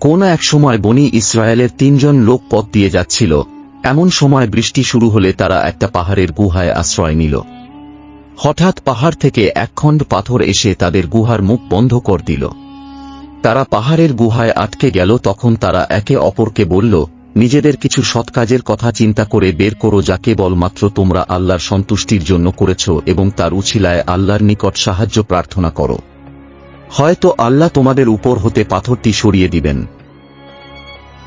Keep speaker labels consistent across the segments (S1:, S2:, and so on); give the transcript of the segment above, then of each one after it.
S1: কোন এক সময় বনী ইসরায়েলের 3 জন লোক পথ দিয়ে যাচ্ছিল। এমন সময় বৃষ্টি শুরু হলে তারা একটা পাহাড়ের গুহায় আশ্রয় নিল। হঠাৎ পাহাড় থেকে একখণ্ড পাথর এসে তাদের গুহার মুখ বন্ধ করে দিল। তারা পাহাড়ের গুহায় আটকে গেল। তখন তারা একে অপরকে বলল, নিজেদের কিছু সৎ কাজের কথা চিন্তা করে বের করো, যা কেবলমাত্র তোমরা আল্লাহর সন্তুষ্টির জন্য করেছ, এবং তার উছিলায় আল্লাহর নিকট সাহায্য প্রার্থনা করো। হয়তো আল্লাহ তোমাদের উপর হতে পাথরটি সরিয়ে দিবেন।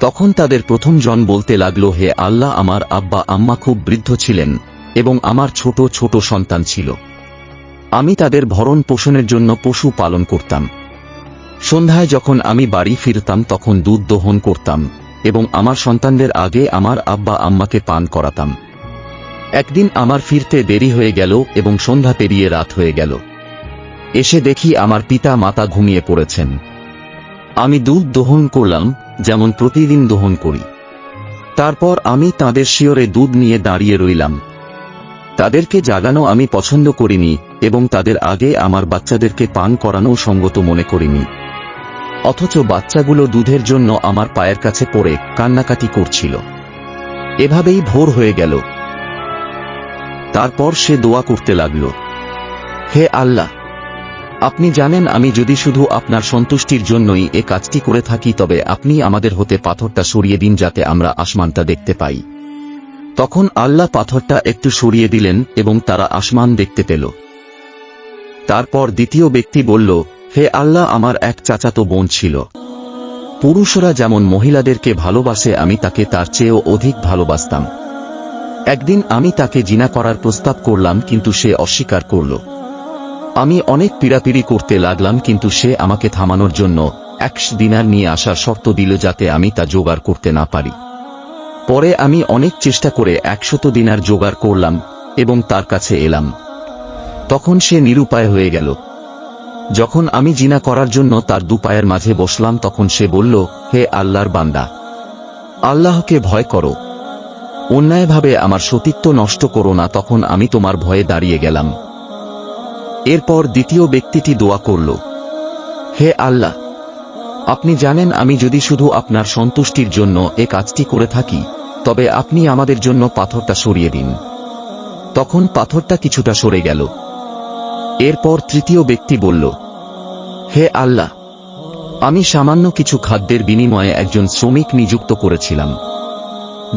S1: তখন তাদের প্রথম জন বলতে লাগল, হে আল্লাহ, আমার আব্বা আম্মা খুব বৃদ্ধ ছিলেন এবং আমার ছোট ছোট সন্তান ছিল। আমি তাদের ভরণ পোষণের জন্য পশু পালন করতাম। সন্ধ্যায় যখন আমি বাড়ি ফিরতাম তখন দুধ দোহন করতাম এবং আমার সন্তানদের আগে আমার আব্বা আম্মাকে পান করাতাম। একদিন আমার ফিরতে দেরি হয়ে গেল এবং সন্ধ্যা পেরিয়ে রাত হয়ে গেল। এসে দেখি আমার পিতা মাতা ঘুমিয়ে পড়েছেন। আমি দুধ দোহন করলাম, যেমন প্রতিদিন দোহন করি। তারপর আমি তাদের শিয়রে দুধ নিয়ে দাঁড়িয়ে রইলাম। তাদেরকে জাগানো আমি পছন্দ করিনি এবং তাদের আগে আমার বাচ্চাদেরকে পান করানো সঙ্গত মনে করিনি। অথচ বাচ্চাগুলো দুধের জন্য আমার পায়ের কাছে পড়ে কান্নাকাটি করছিল। এভাবেই ভোর হয়ে গেল। তারপর সে দোয়া করতে লাগল, হে আল্লাহ, আপনি জানেন আমি যদি শুধু আপনার সন্তুষ্টির জন্যই এ কাজটি করে থাকি, তবে আপনি আমাদের হতে পাথরটা সরিয়ে দিন যাতে আমরা আসমানটা দেখতে পাই। তখন আল্লাহ পাথরটা একটু সরিয়ে দিলেন এবং তারা আসমান দেখতে পেল। তারপর দ্বিতীয় ব্যক্তি বলল, হে আল্লাহ, আমার এক চাচাতো বোন ছিল। পুরুষরা যেমন মহিলাদেরকে ভালোবাসে আমি তাকে তার চেয়েও অধিক ভালোবাসতাম। একদিন আমি তাকে জিনা করার প্রস্তাব করলাম, কিন্তু সে অস্বীকার করল। আমি অনেক পীড়াপিড়ি করতে লাগলাম, কিন্তু সে আমাকে থামানোর জন্য 100 দিনার নিয়ে আসার শর্ত দিল যাতে আমি তা জোগাড় করতে না পারি। পরে আমি অনেক চেষ্টা করে 100 দিনার জোগাড় করলাম এবং তার কাছে এলাম। তখন সে নিরুপায় হয়ে গেল। যখন আমি জিনা করার জন্য তার দুপায়ের মাঝে বসলাম তখন সে বলল, হে আল্লাহর বান্দা, আল্লাহকে ভয় করো, অন্যায়ভাবে আমার সতীত্ব নষ্ট করো না। তখন আমি তোমার ভয়ে দাঁড়িয়ে গেলাম। এরপর দ্বিতীয় ব্যক্তিটি দোয়া করল, হে আল্লাহ, আপনি জানেন আমি যদি শুধু আপনার সন্তুষ্টির জন্য এ কাজটি করে থাকি, তবে আপনি আমাদের জন্য পাথরটা সরিয়ে দিন। তখন পাথরটা কিছুটা সরে গেল। এরপর তৃতীয় ব্যক্তি বলল, হে আল্লাহ, আমি সামান্য কিছু খাদ্যের বিনিময়ে একজন শ্রমিক নিযুক্ত করেছিলাম।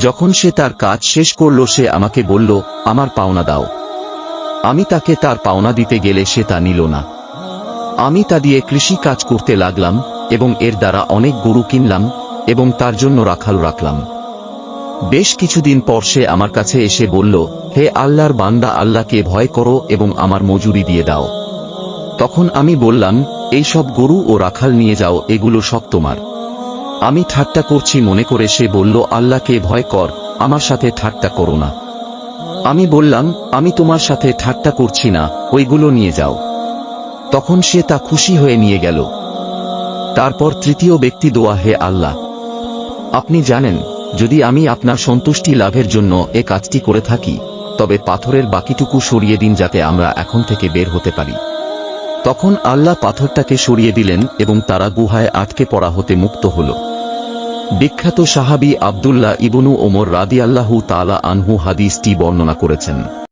S1: যখন সে তার কাজ শেষ করল সে আমাকে বলল, আমার পাওনা দাও। আমি তাকে তার পাওনা দিতে গেলে সে তা নিল না। আমি তা দিয়ে কৃষি কাজ করতে লাগলাম এবং এর দ্বারা অনেক গরু কিনলাম এবং তার জন্য রাখাল রাখলাম। বেশ কিছুদিন পর সে আমার কাছে এসে বলল, হে আল্লাহর বান্দা, আল্লাহকে ভয় করো এবং আমার মজুরি দিয়ে দাও। তখন আমি বললাম, এই সব গরু ও রাখাল নিয়ে যাও, এগুলো সব তোমার। আমি ঠাট্টা করছি মনে করে সে বলল, আল্লাহকে ভয় কর, আমার সাথে ঠাট্টা করো না। আমি বললাম, আমি তোমার সাথে ঠাট্টা করছি না, ওইগুলো নিয়ে যাও। তখন সে তা খুশি হয়ে নিয়ে গেল। তারপর তৃতীয় ব্যক্তি দোয়া, হে আল্লাহ, আপনি জানেন যদি আমি আপনার সন্তুষ্টি লাভের জন্য এ কাজটি করে থাকি, তবে পাথরের বাকিটুকু সরিয়ে দিন যাতে আমরা এখন থেকে বের হতে পারি। তখন আল্লাহ পাথরটাকে সরিয়ে দিলেন এবং তারা গুহায় আটকে পড়া হতে মুক্ত হল। বিখ্যাত সাহাবী আব্দুল্লাহ ইবনু ওমর রাদিয়াল্লাহু তাআলা আনহু হাদিসটি বর্ণনা করেছেন।